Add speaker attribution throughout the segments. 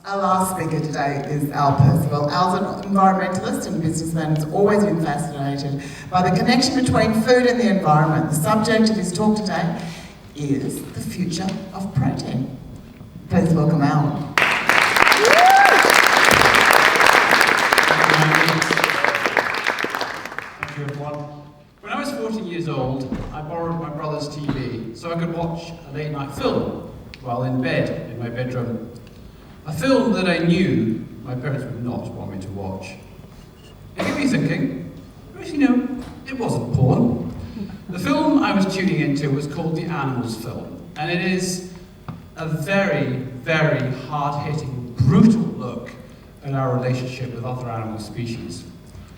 Speaker 1: Our last speaker today is Al Percival. Al's an environmentalist and businessman who's always been fascinated by the connection between food and the environment. The subject of his talk today is the future of protein. Please welcome Al.
Speaker 2: Thank you, everyone. When I was 14 years old, I borrowed my brother's TV so I could watch a late-night film while in bed in my bedroom. A film that I knew my parents would not want me to watch. It got me thinking, actually no, it wasn't porn. The film I was tuning into was called The Animals Film, and it is a very, very hard-hitting, brutal look at our relationship with other animal species.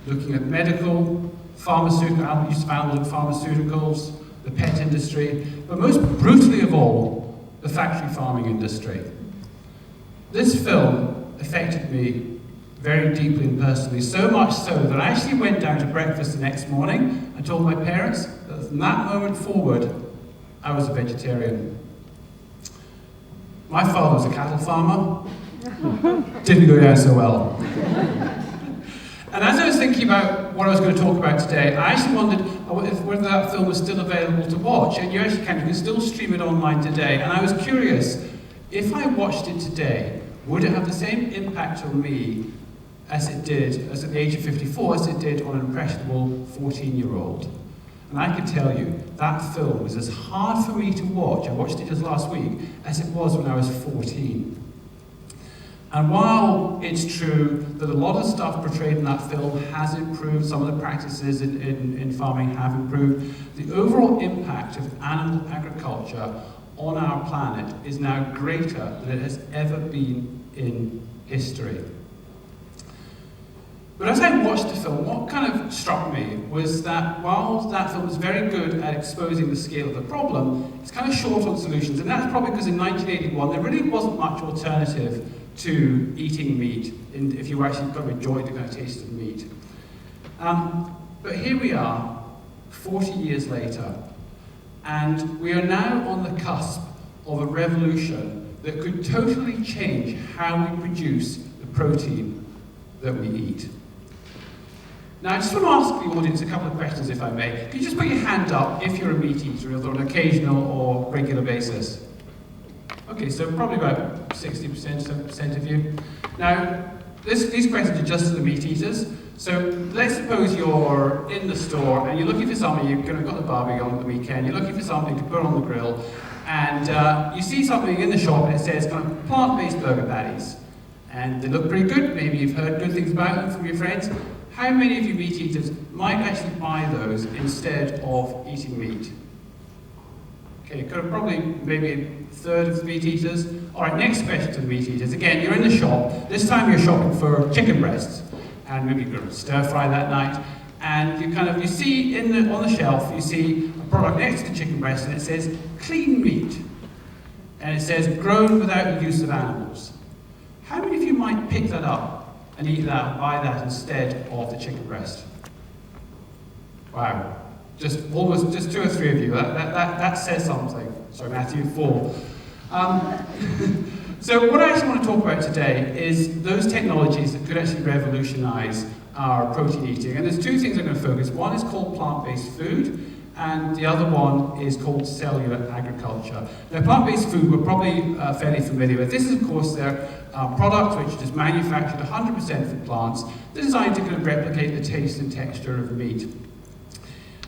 Speaker 2: Looking at medical, pharmaceutical, use of animals in pharmaceuticals, the pet industry, but most brutally of all, the factory farming industry. This film affected me very deeply and personally, so much so that I actually went down to breakfast the next morning and told my parents that from that moment forward, I was a vegetarian. My father was a cattle farmer. Didn't go down so well. And as I was thinking about what I was going to talk about today, I actually wondered whether that film was still available to watch. And you can still stream it online today. And I was curious, if I watched it today, would it have the same impact on me as it did, as at the age of 54, as it did on an impressionable 14-year-old? And I can tell you, that film was as hard for me to watch, I watched it just last week, as it was when I was 14. And while it's true that a lot of stuff portrayed in that film has improved, some of the practices in farming have improved, the overall impact of animal agriculture on our planet is now greater than it has ever been in history. But as I watched the film, what kind of struck me was that while that film was very good at exposing the scale of the problem, it's kind of short on solutions. And that's probably because in 1981 there really wasn't much alternative to eating meat, if you actually got to enjoy the kind of taste of meat. But here we are, 40 years later, and we are now on the cusp of a revolution that could totally change how we produce the protein that we eat. Now, I just want to ask the audience a couple of questions, if I may. Could you just put your hand up if you're a meat eater, either on an occasional or regular basis? Okay, so probably about 60%, 70% of you. Now, these questions are just to the meat eaters. So let's suppose you're in the store and you're looking for something, you've got the barbecue on the weekend, you're looking for something to put on the grill, and you see something in the shop and it says kind of plant-based burger patties. And they look pretty good, maybe you've heard good things about them from your friends. How many of you meat eaters might actually buy those instead of eating meat? Okay, probably maybe a third of the meat eaters. All right, next question to the meat eaters. Again, you're in the shop. This time you're shopping for chicken breasts, and maybe you're going to stir fry that night. And you see on the shelf, you see a product next to the chicken breast, and it says clean meat, and it says grown without the use of animals. How many of you might pick that up and eat that, buy that instead of the chicken breast? Wow. Just two or three of you. That says something. Sorry, Matthew, 4. So what I actually want to talk about today is those technologies that could actually revolutionize our protein eating. And there's two things I'm going to focus. One is called plant-based food, and the other one is called cellular agriculture. Now, plant-based food we're probably fairly familiar with. This is, of course, their product which is manufactured 100% from plants. They're designed to kind of replicate the taste and texture of meat.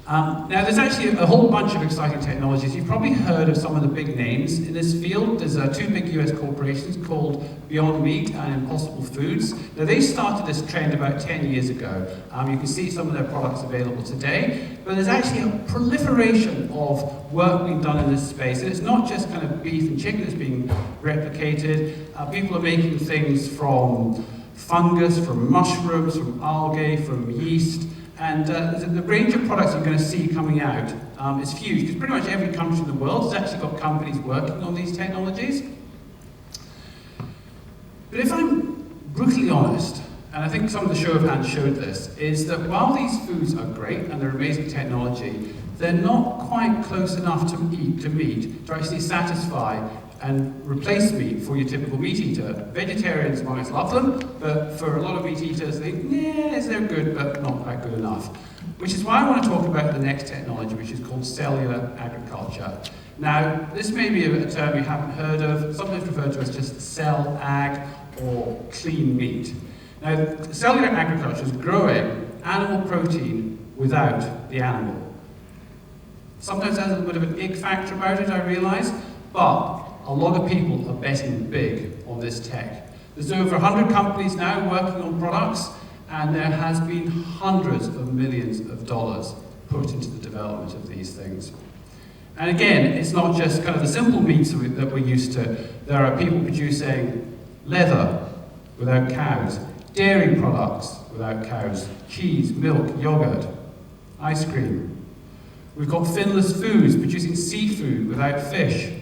Speaker 2: Now, there's actually a whole bunch of exciting technologies. You've probably heard of some of the big names in this field. There's two big US corporations called Beyond Meat and Impossible Foods. Now, they started this trend about 10 years ago. You can see some of their products available today, but there's actually a proliferation of work being done in this space. And it's not just kind of beef and chicken that's being replicated. People are making things from fungus, from mushrooms, from algae, from yeast. And the range of products you're going to see coming out is huge, because pretty much every country in the world has actually got companies working on these technologies. But if I'm brutally honest, and I think some of the show of hands showed this, is that while these foods are great and they're amazing technology, they're not quite close enough to meat to actually satisfy and replace meat for your typical meat eater. Vegetarians among us love them, but for a lot of meat eaters, they think, yes, they're good, but not quite good enough. Which is why I want to talk about the next technology, which is called cellular agriculture. Now, this may be a term you haven't heard of, sometimes referred to as just cell ag or clean meat. Now, cellular agriculture is growing animal protein without the animal. Sometimes it has a little bit of an ick factor about it, I realise, but a lot of people are betting big on this tech. There's over 100 companies now working on products, and there has been hundreds of millions of dollars put into the development of these things. And again, it's not just kind of the simple meats that we're used to. There are people producing leather without cows, dairy products without cows, cheese, milk, yogurt, ice cream. We've got finless foods producing seafood without fish.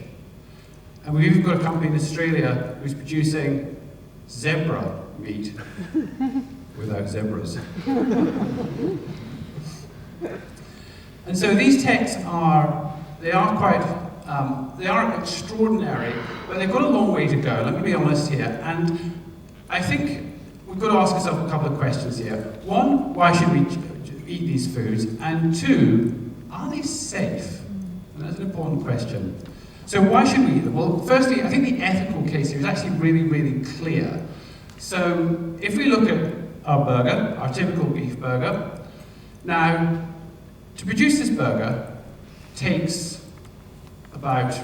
Speaker 2: And we've even got a company in Australia who's producing zebra meat without zebras. And so these techs they are extraordinary, but they've got a long way to go. Let me be honest here. And I think we've got to ask ourselves a couple of questions here. One, why should we eat these foods? And two, are they safe? And that's an important question. So why should we eat them? Well, firstly, I think the ethical case here is actually really, really clear. So if we look at our burger, our typical beef burger, now, to produce this burger takes about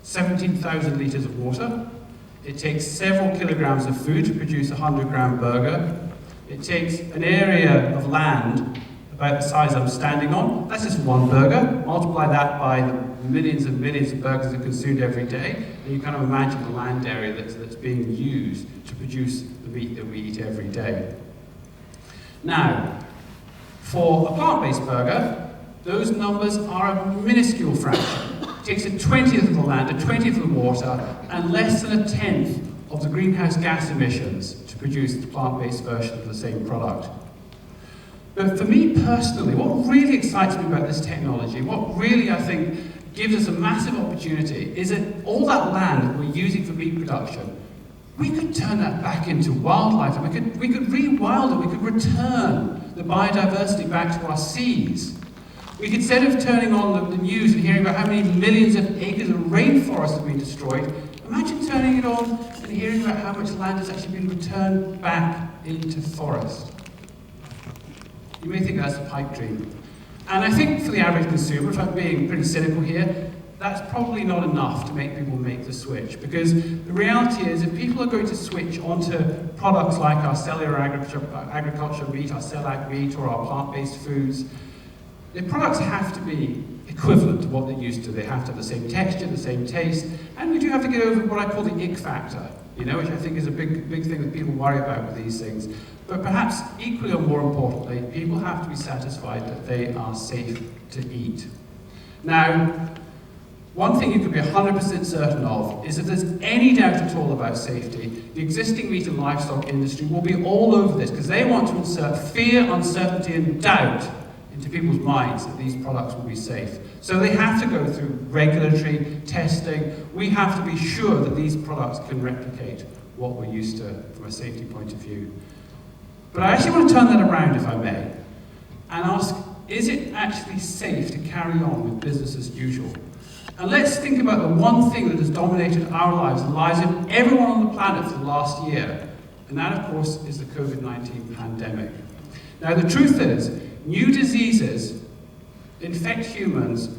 Speaker 2: 17,000 litres of water. It takes several kilograms of food to produce a 100-gram burger. It takes an area of land about the size I'm standing on. That's just one burger. Multiply that by the millions and millions of burgers that are consumed every day, and you kind of imagine the land area that's being used to produce the meat that we eat every day. Now, for a plant-based burger, those numbers are a minuscule fraction. It takes a 20th of the land, a 20th of the water, and less than a 10th of the greenhouse gas emissions to produce the plant-based version of the same product. But for me personally, what really excites me about this technology, what really I think gives us a massive opportunity, is that all that land that we're using for meat production, we could turn that back into wildlife, and we could rewild it, we could return the biodiversity back to our seas. We could, instead of turning on the news and hearing about how many millions of acres of rainforest have been destroyed, imagine turning it on and hearing about how much land has actually been returned back into forest. You may think that's a pipe dream. And I think for the average consumer, if I'm being pretty cynical here, that's probably not enough to make people make the switch. Because the reality is, if people are going to switch onto products like our cellular agriculture meat, our cell ag meat, or our plant-based foods, the products have to be equivalent to what they're used to. They have to have the same texture, the same taste, and we do have to get over what I call the ick factor, which I think is a big thing that people worry about with these things. But perhaps equally or more importantly, people have to be satisfied that they are safe to eat. Now, one thing you can be 100% certain of is if there's any doubt at all about safety, the existing meat and livestock industry will be all over this because they want to insert fear, uncertainty, and doubt into people's minds that these products will be safe. So they have to go through regulatory testing. We have to be sure that these products can replicate what we're used to from a safety point of view. But I actually want to turn that around, if I may, and ask, is it actually safe to carry on with business as usual? And let's think about the one thing that has dominated our lives, the lives of everyone on the planet for the last year, and that, of course, is the COVID-19 pandemic. Now, the truth is, new diseases infect humans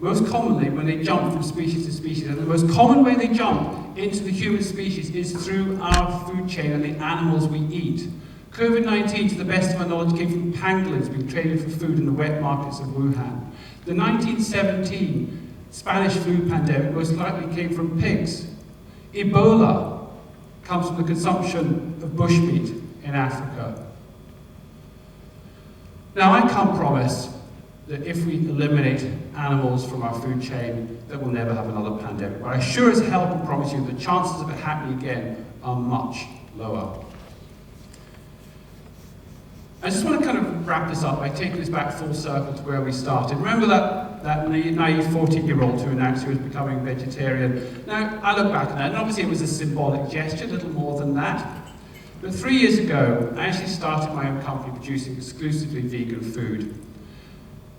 Speaker 2: most commonly when they jump from species to species, and the most common way they jump into the human species is through our food chain and the animals we eat. COVID-19, to the best of my knowledge, came from pangolins being traded for food in the wet markets of Wuhan. The 1917 Spanish flu pandemic most likely came from pigs. Ebola comes from the consumption of bushmeat in Africa. Now, I can't promise that if we eliminate animals from our food chain, that we'll never have another pandemic. But I sure as hell can promise you the chances of it happening again are much lower. I just want to kind of wrap this up by taking this back full circle to where we started. Remember that that naive 14-year-old who announced he was becoming vegetarian. Now, I look back on that, and obviously it was a symbolic gesture, a little more than that. But 3 years ago, I actually started my own company producing exclusively vegan food.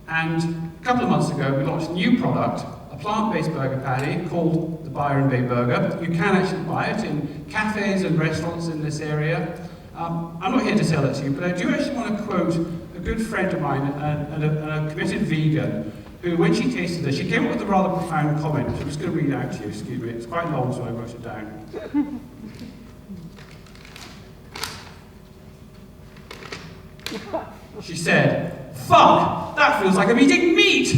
Speaker 2: And a couple of months ago, we launched a new product, a plant-based burger patty called the Byron Bay Burger. You can actually buy it in cafes and restaurants in this area. I'm not here to sell it to you, but I do actually want to quote a good friend of mine and a committed vegan who, when she tasted it, she came up with a rather profound comment, which I'm just going to read out to you, excuse me. It's quite long, so I wrote it down. She said, "Fuck, that feels like I'm eating meat!"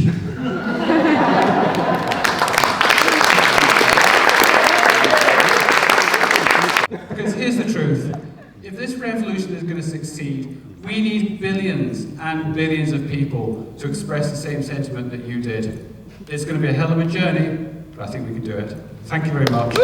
Speaker 2: Because here's the truth. If this revolution is going to succeed, we need billions and billions of people to express the same sentiment that you did. It's going to be a hell of a journey, but I think we can do it. Thank you very much.